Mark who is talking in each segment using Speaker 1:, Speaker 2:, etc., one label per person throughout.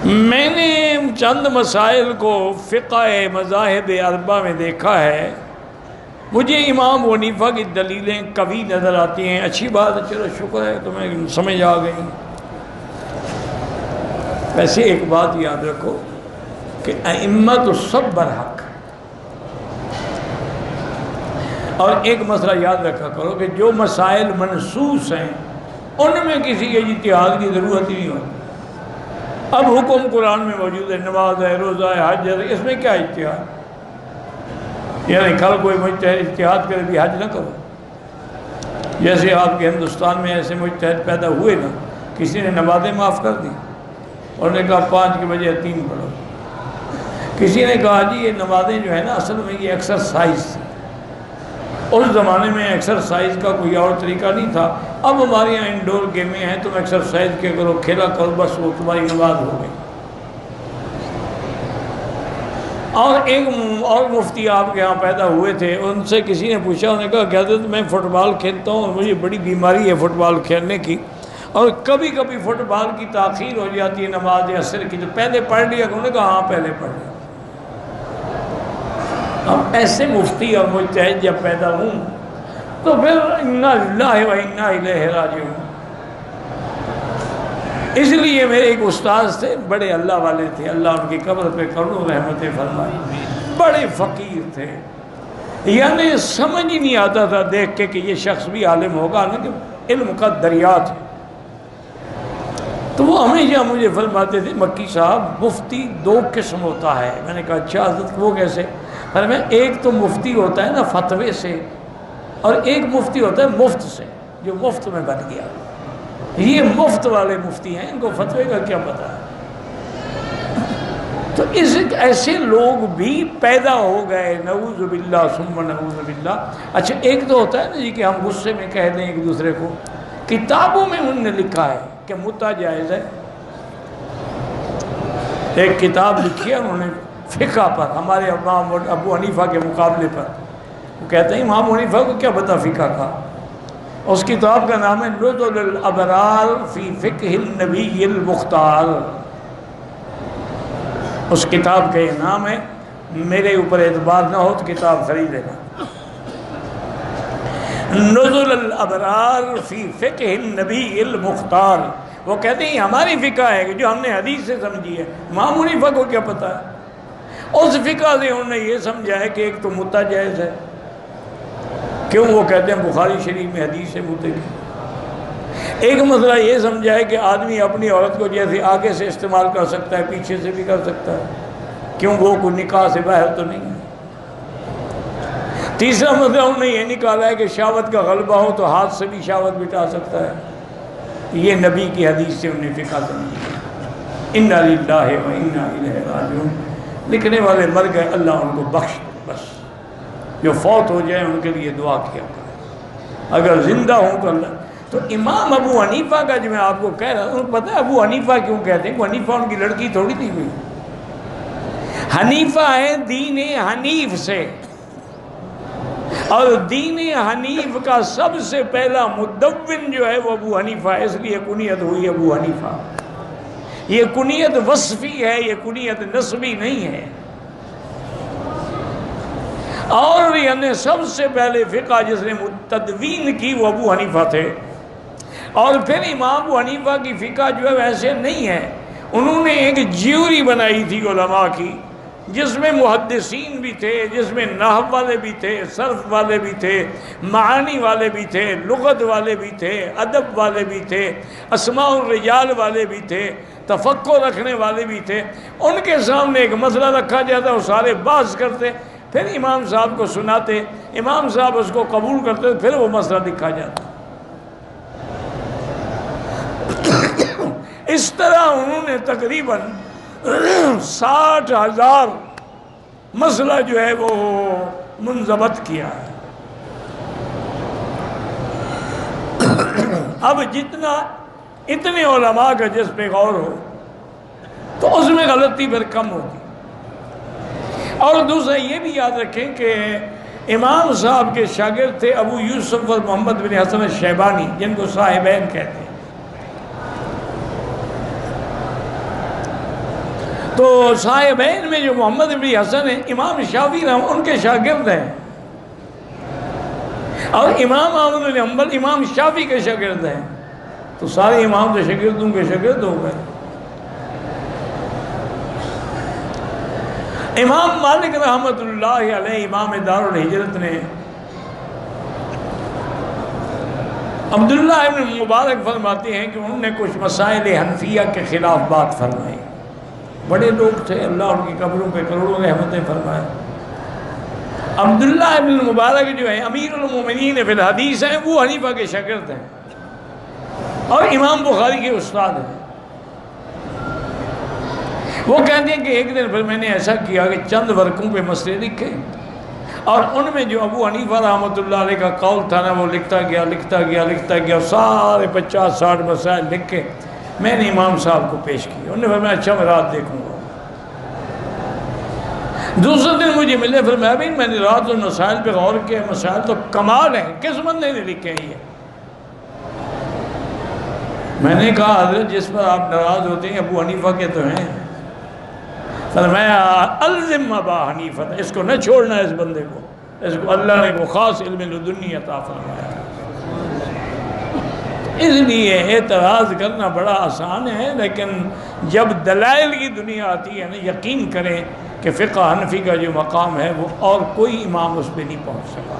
Speaker 1: میں نے چند مسائل کو فقہ مذاہب اربعہ میں دیکھا ہے، مجھے امام حنیفہ کی دلیلیں قوی نظر آتی ہیں۔ اچھی بات ہے، چلو شکر ہے تمہیں سمجھ آ گئی۔ ویسے ایک بات یاد رکھو کہ ائمہ تو سب برحق، اور ایک مسئلہ یاد رکھا کرو کہ جو مسائل منصوص ہیں ان میں کسی کے اجتہاد کی ضرورت ہی نہیں ہوتی۔ اب حکم قرآن میں موجود ہے، نماز ہے، روزہ ہے، حج ہے، اس میں کیا اجتہاد؟ یعنی کل کوئی مجتہد اجتہاد کرے بھی حج نہ کرو۔ جیسے آپ کے ہندوستان میں ایسے مجتہد پیدا ہوئے نا، کسی نے نمازیں معاف کر دی اور نے کہا 5 کی بجائے 3 پڑھو۔ کسی نے کہا جی یہ نمازیں جو ہے نا اصل میں یہ ایکسرسائز تھی، اس زمانے میں ایکسرسائز کا کوئی اور طریقہ نہیں تھا، اب ہمارے یہاں انڈور گیمیں ہیں، تم ایکسرسائز کیا کرو، کھیلا کرو، بس وہ تمہاری نماز ہو گئی۔ اور ایک اور مفتی آپ کے یہاں پیدا ہوئے تھے، ان سے کسی نے پوچھا، انہوں نے کہا کہ حضرت میں فٹ بال کھیلتا ہوں اور مجھے بڑی بیماری ہے فٹ بال کھیلنے کی، اور کبھی کبھی فٹ بال کی تاخیر ہو جاتی ہے نماز عصر کی، تو پہلے پڑھ لیا۔ انہوں نے کہا ہاں پہلے پڑھ لیا۔ اب ایسے مفتی اور مجتہد جب پیدا ہوں تو پھر انا للہ و انا الیہ راجعون۔ اس لیے میرے ایک استاذ تھے، بڑے اللہ والے تھے، اللہ ان کی قبر پہ کروڑوں رحمتیں فرمائے، بڑے فقیر تھے، یعنی سمجھ ہی نہیں آتا تھا دیکھ کے کہ یہ شخص بھی عالم ہوگا، لیکن علم کا دریا تھا۔ تو وہ ہمیشہ مجھے فرماتے تھے مکی صاحب مفتی 2 قسم ہوتا ہے۔ میں نے کہا اچھا حضرت وہ کیسے؟ میں ایک تو مفتی ہوتا ہے نا فتوے سے، اور ایک مفتی ہوتا ہے مفت سے، جو مفت میں بن گیا۔ یہ مفت والے مفتی ہیں، ان کو فتوے کا کیا پتہ ہے؟ تو ایسے لوگ بھی پیدا ہو گئے، نعوذ باللہ ثم نعوذ باللہ۔ اچھا ایک تو ہوتا ہے نا جی کہ ہم غصے میں کہہ دیں ایک دوسرے کو، کتابوں میں انہوں نے لکھا ہے کہ متع جائز ہے۔ ایک کتاب لکھی ہے انہوں نے فقہ پر، ہمارے امام ابو حنیفہ کے مقابلے پر۔ وہ کہتے ہیں امام حنیفہ کو کیا پتہ فقہ کا؟ اس کتاب کا نام ہے نزل الابرار فی فقہ النبی المختار۔ اس کتاب کا یہ نام ہے، میرے اوپر اعتبار نہ ہو تو کتاب خرید لینا۔ نزل الابرار فی فقہ النبی المختار۔ وہ کہتے ہیں ہماری فقہ ہے کہ جو ہم نے حدیث سے سمجھی ہے، امام حنیفہ کو کیا پتہ ہے؟ اس فقہ سے انہوں نے یہ سمجھا ہے کہ ایک تو متع جائز ہے۔ کیوں؟ وہ کہتے ہیں بخاری شریف میں حدیث ہے متع کی۔ ایک مسئلہ یہ سمجھا ہے کہ آدمی اپنی عورت کو جیسے آگے سے استعمال کر سکتا ہے، پیچھے سے بھی کر سکتا ہے، کیوں وہ کوئی نکاح سے باہر تو نہیں ہے۔ تیسرا مسئلہ انہوں نے یہ نکالا ہے کہ شہوت کا غلبہ ہو تو ہاتھ سے بھی شہوت مٹا سکتا ہے۔ یہ نبی کی حدیث سے انہوں نے فقہ سمجھی۔ انا للہ و انا الیہ راجعون۔ لکھنے والے مر گئے، اللہ ان کو بخش دے، بس جو فوت ہو جائے ان کے لیے دعا کیا کرے، اگر زندہ ہوں تو اللہ۔ تو امام ابو حنیفہ کا جو میں آپ کو کہہ رہا ہوں، پتہ ہے ابو حنیفہ کیوں کہتے ہیں؟ وہ حنیفہ ان کی لڑکی تھوڑی تھی ہوئی، حنیفہ ہے دین حنیف سے، اور دین حنیف کا سب سے پہلا مدون جو ہے وہ ابو حنیفہ ہے، اس لیے کنیت ہوئی ابو حنیفہ۔ یہ کنیت وصفی ہے، یہ کنیت نسبی نہیں ہے۔ اور یعنی سب سے پہلے فقہ جس نے تدوین کی وہ ابو حنیفہ تھے۔ اور پھر امام ابو حنیفہ کی فقہ جو ہے ویسے نہیں ہے، انہوں نے ایک جیوری بنائی تھی علماء کی، جس میں محدثین بھی تھے، جس میں نحو والے بھی تھے، صرف والے بھی تھے، معانی والے بھی تھے، لغت والے بھی تھے، ادب والے بھی تھے، اسماء الرجال والے بھی تھے، تفقہ رکھنے والے بھی تھے۔ ان کے سامنے ایک مسئلہ رکھا جاتا، وہ سارے بحث کرتے، پھر امام صاحب کو سناتے، امام صاحب اس کو قبول کرتے، پھر وہ مسئلہ لکھا جاتا۔ اس طرح انہوں نے تقریباً 60,000 مسئلہ جو ہے وہ منضبط کیا ہے۔ اب اتنے علماء کا جس پہ غور ہو تو اس میں غلطی پھر کم ہوتی۔ اور دوسرا یہ بھی یاد رکھیں کہ امام صاحب کے شاگرد تھے ابو یوسف اور محمد بن حسن الشیبانی، جن کو صاحبین کہتے ہیں۔ تو صاحبین میں جو محمد بن حسن ہیں امام شافعی رحمہ ان کے شاگرد ہیں، اور امام احمد بن حنبل امام شافعی کے شاگرد ہیں، تو سارے امام تو شاگردوں کے شاگرد ہو گئے۔ امام مالک رحمۃ اللہ علیہ امام دار الہجرت نے عبداللہ ابن مبارک فرماتے ہیں کہ انہوں نے کچھ مسائل حنفیہ کے خلاف بات فرمائی، بڑے لوگ تھے، اللہ ان کی قبروں پہ کروڑوں رحمتیں فرمائے۔ عبداللہ ابن مبارک جو ہیں امیر المومنین فی الحدیث ہیں، وہ حنیفہ کے شاگرد ہیں اور امام بخاری کے استاد ہیں۔ وہ کہتے ہیں کہ ایک دن پھر میں نے ایسا کیا کہ چند ورقوں پہ مسئلے لکھے، اور ان میں جو ابو حنیفہ رحمۃ اللہ علیہ کا قول تھا نا وہ لکھتا گیا، سارے 50-60 مسائل لکھ کے میں نے امام صاحب کو پیش کیا۔ انہوں نے فرمایا اچھا میں رات دیکھوں گا۔ دوسرے دن مجھے ملے، پھر میں نے رات اور مسائل پہ غور کیا، مسائل تو کمال ہیں، کس بندے نے لکھے ہیں یہ؟ میں نے کہا حضرت جس پر آپ ناراض ہوتے ہیں ابو حنیفہ کے تو ہیں۔ فرمایا الزم ابا حنیفہ، اس کو نہ چھوڑنا، اس بندے کو، اس کو اللہ نے کو خاص علم لدنی عطا فرمایا۔ اس لیے اعتراض کرنا بڑا آسان ہے، لیکن جب دلائل کی دنیا آتی ہے نا، یقین کریں کہ فقہ حنفی کا جو مقام ہے وہ اور کوئی امام اس پہ نہیں پہنچ سکا۔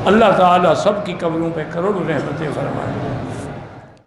Speaker 1: اللہ تعالیٰ سب کی قبروں پہ کروڑوں رحمتیں فرمائے۔